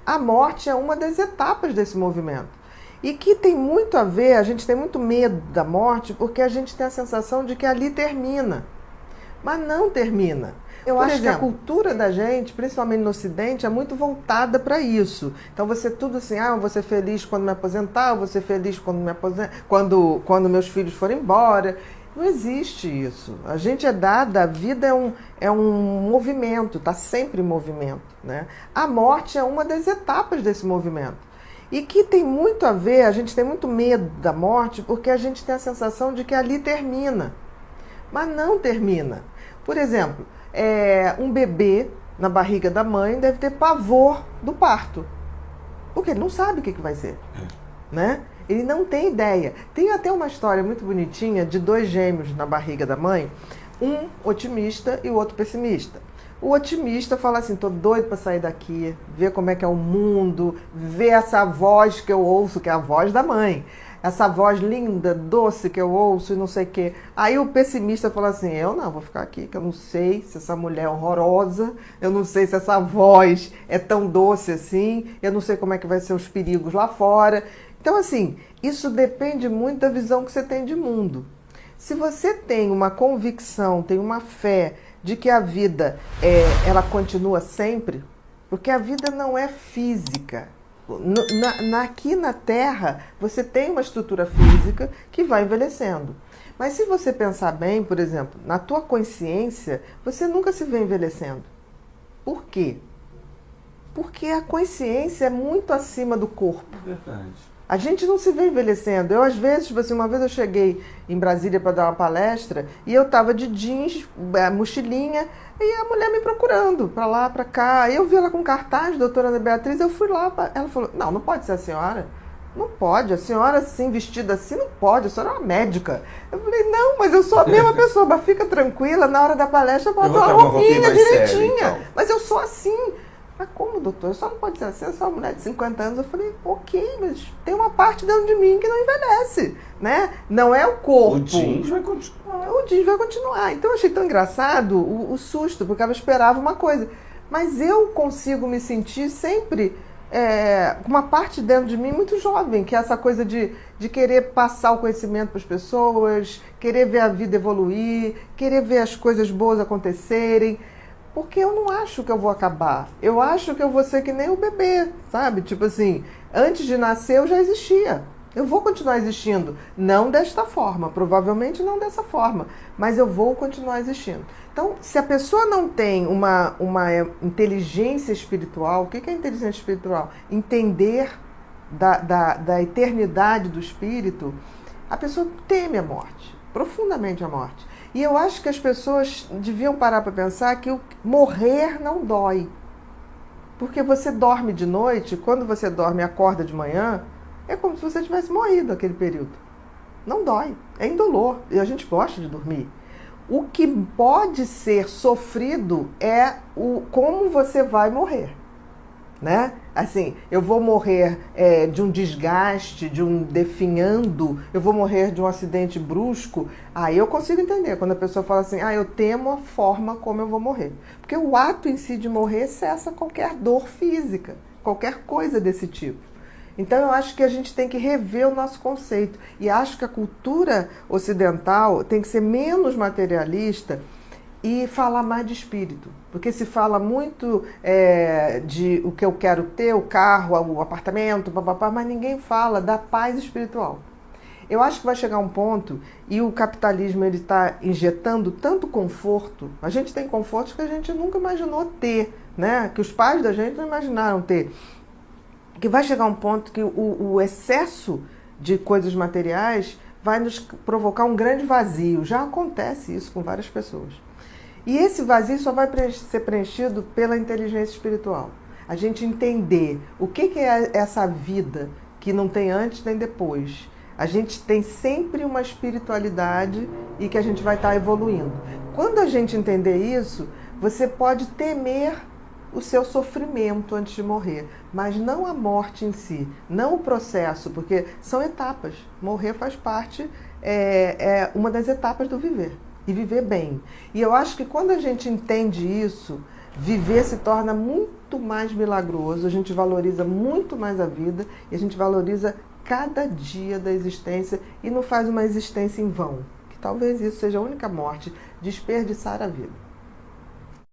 A morte é uma das etapas desse movimento. E que tem muito a ver, a gente tem muito medo da morte porque a gente tem a sensação de que ali termina. Mas não termina. Eu acho que a cultura da gente, principalmente no Ocidente, é muito voltada para isso. Então você tudo assim, eu vou ser feliz quando me aposentar, eu vou ser feliz quando meus filhos forem embora. Não existe isso. A gente é dada, a vida é um movimento, está sempre em movimento, né? A morte é uma das etapas desse movimento. E que tem muito a ver, a gente tem muito medo da morte porque a gente tem a sensação de que ali termina. Mas não termina. Por exemplo, um bebê na barriga da mãe deve ter pavor do parto. Porque ele não sabe o que vai ser. Né? Ele não tem ideia. Tem até uma história muito bonitinha de 2 gêmeos na barriga da mãe, um otimista e o outro pessimista. O otimista fala assim, tô doido para sair daqui, ver como é que é o mundo, ver essa voz que eu ouço, que é a voz da mãe. Essa voz linda, doce que eu ouço e não sei o quê. Aí o pessimista fala assim, eu não, vou ficar aqui, que eu não sei se essa mulher é horrorosa, eu não sei se essa voz é tão doce assim, eu não sei como é que vai ser os perigos lá fora. Então, assim, isso depende muito da visão que você tem de mundo. Se você tem uma convicção, tem uma fé de que a vida ela continua sempre, porque a vida não é física. Aqui na Terra, você tem uma estrutura física que vai envelhecendo. Mas se você pensar bem, por exemplo, na tua consciência, você nunca se vê envelhecendo. Por quê? Porque a consciência é muito acima do corpo. Verdade. A gente não se vê envelhecendo. Eu, às vezes, tipo assim, uma vez eu cheguei em Brasília para dar uma palestra e eu tava de jeans, mochilinha, e a mulher me procurando para lá, para cá. Eu vi ela com cartaz, doutora Ana Beatriz, eu fui lá, ela falou, não pode ser a senhora. Não pode, a senhora assim, vestida assim, não pode, a senhora é uma médica. Eu falei, não, mas eu sou a mesma pessoa, mas fica tranquila, na hora da palestra eu boto uma roupinha direitinha. Sério, então. Mas eu sou assim. Mas como, doutor? Só não pode ser assim, eu sou uma mulher de 50 anos. Eu falei, ok, mas tem uma parte dentro de mim que não envelhece, né? Não é o corpo. O jeans vai continuar. O jeans vai continuar. Então eu achei tão engraçado o susto, porque eu esperava uma coisa. Mas eu consigo me sentir sempre com uma parte dentro de mim muito jovem, que é essa coisa de querer passar o conhecimento para as pessoas, querer ver a vida evoluir, querer ver as coisas boas acontecerem. Porque eu não acho que eu vou acabar. Eu acho que eu vou ser que nem o bebê, sabe? Tipo assim, antes de nascer eu já existia. Eu vou continuar existindo. Não desta forma, provavelmente não dessa forma. Mas eu vou continuar existindo. Então, se a pessoa não tem uma inteligência espiritual, o que é inteligência espiritual? Entender da eternidade do espírito, a pessoa teme a morte, profundamente a morte. E eu acho que as pessoas deviam parar para pensar que o morrer não dói. Porque você dorme de noite, quando você dorme e acorda de manhã, é como se você tivesse morrido naquele período. Não dói, é indolor. E a gente gosta de dormir. O que pode ser sofrido é como você vai morrer. Né? Assim, eu vou morrer de um desgaste, de um definhando, eu vou morrer de um acidente brusco. Aí eu consigo entender quando a pessoa fala assim, eu temo a forma como eu vou morrer. Porque o ato em si de morrer cessa qualquer dor física, qualquer coisa desse tipo. Então eu acho que a gente tem que rever o nosso conceito. E acho que a cultura ocidental tem que ser menos materialista e falar mais de espírito. Porque se fala muito de o que eu quero ter, o carro, o apartamento, papapá, mas ninguém fala da paz espiritual. Eu acho que vai chegar um ponto, e o capitalismo está injetando tanto conforto, a gente tem confortos que a gente nunca imaginou ter, né? Que os pais da gente não imaginaram ter. Que vai chegar um ponto que o excesso de coisas materiais vai nos provocar um grande vazio. Já acontece isso com várias pessoas. E esse vazio só vai ser preenchido pela inteligência espiritual. A gente entender o que é essa vida que não tem antes nem depois. A gente tem sempre uma espiritualidade e que a gente vai estar evoluindo. Quando a gente entender isso, você pode temer o seu sofrimento antes de morrer, mas não a morte em si, não o processo, porque são etapas. Morrer faz parte, é uma das etapas do viver. E viver bem. E eu acho que quando a gente entende isso, viver se torna muito muito mais milagroso, a gente valoriza muito mais a vida e a gente valoriza cada dia da existência e não faz uma existência em vão. Que talvez isso seja a única morte, desperdiçar a vida.